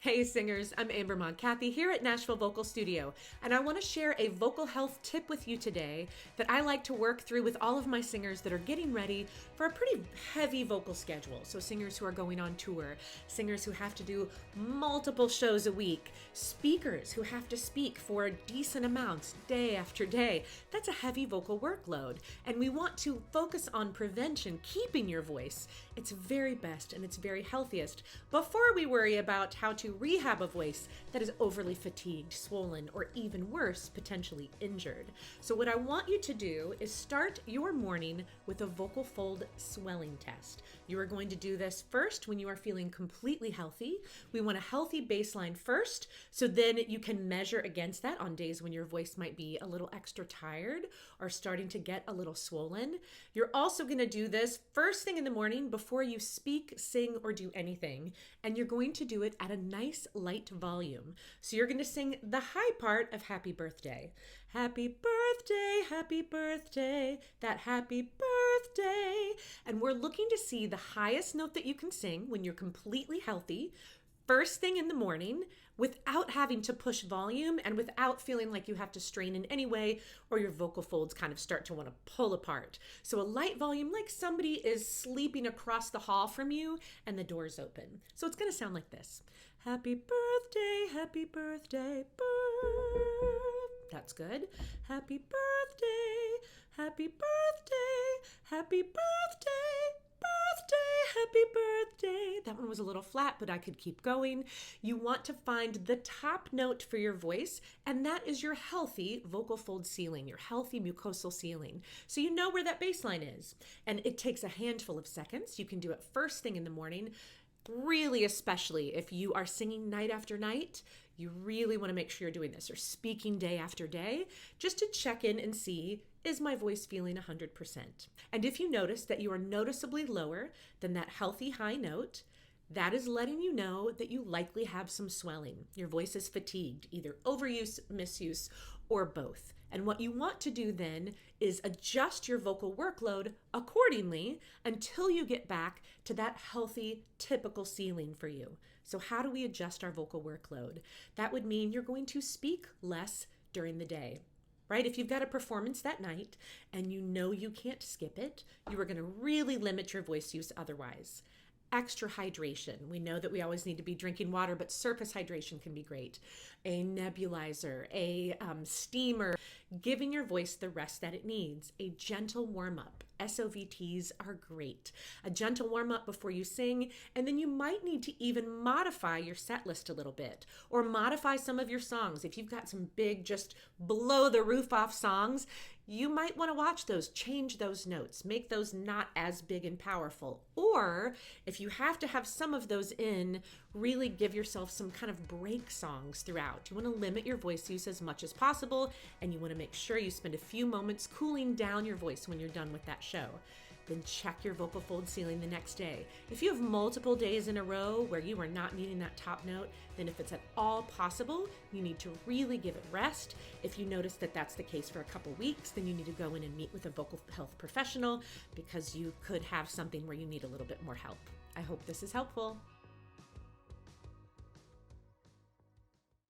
Hey singers, I'm Amber Kathy here at Nashville Vocal Studio, and I want to share a vocal health tip with you today that I like to work through with all of my singers that are getting ready for a pretty heavy vocal schedule. So singers who are going on tour, singers who have to do multiple shows a week, speakers who have to speak for decent amounts day after day. That's a heavy vocal workload, and we want to focus on prevention, keeping your voice its very best and its very healthiest before we worry about how to rehab a voice that is overly fatigued, swollen, or even worse, potentially injured. So what I want you to do is start your morning with a vocal fold swelling test. You are going to do this first when you are feeling completely healthy. We want a healthy baseline first, so then you can measure against that on days when your voice might be a little extra tired or starting to get a little swollen. You're also going to do this first thing in the morning before you speak, sing, or do anything, and you're going to do it at a nice light volume. So you're going to sing the high part of Happy Birthday. Happy birthday, happy birthday, that happy birthday. And we're looking to see the highest note that you can sing when you're completely healthy, first thing in the morning, without having to push volume and without feeling like you have to strain in any way or your vocal folds kind of start to want to pull apart. So a light volume, like somebody is sleeping across the hall from you and the door's open. So it's going to sound like this. Happy birthday, that's good. Happy birthday, happy birthday, happy birthday. Happy birthday. That one was a little flat, but I could keep going. You want to find the top note for your voice, and that is your healthy vocal fold ceiling, your healthy mucosal ceiling. So you know where that baseline is. And it takes a handful of seconds. You can do it first thing in the morning. Really, especially if you are singing night after night, you really want to make sure you're doing this, or speaking day after day, just to check in and see, is my voice feeling 100%? And if you notice that you are noticeably lower than that healthy high note, that is letting you know that you likely have some swelling. Your voice is fatigued, either overuse, misuse, or both. And what you want to do then is adjust your vocal workload accordingly until you get back to that healthy, typical ceiling for you. So how do we adjust our vocal workload? That would mean you're going to speak less during the day. Right? If you've got a performance that night and you know you can't skip it, you are going to really limit your voice use otherwise. Extra hydration. We know that we always need to be drinking water, but surface hydration can be great. A nebulizer, a steamer, giving your voice the rest that it needs. A gentle warm-up. SOVTs are great. A gentle warm-up before you sing, and then you might need to even modify your set list a little bit, or modify some of your songs. If you've got some big, just blow the roof off songs, you might want to watch those, change those notes, make those not as big and powerful. Or if you have to have some of those in, really give yourself some kind of break songs throughout. You want to limit your voice use as much as possible, and you want to make sure you spend a few moments cooling down your voice when you're done with that show. Then check your vocal fold ceiling the next day. If you have multiple days in a row where you are not meeting that top note, then if it's at all possible, you need to really give it rest. If you notice that that's the case for a couple weeks, then you need to go in and meet with a vocal health professional because you could have something where you need a little bit more help. I hope this is helpful.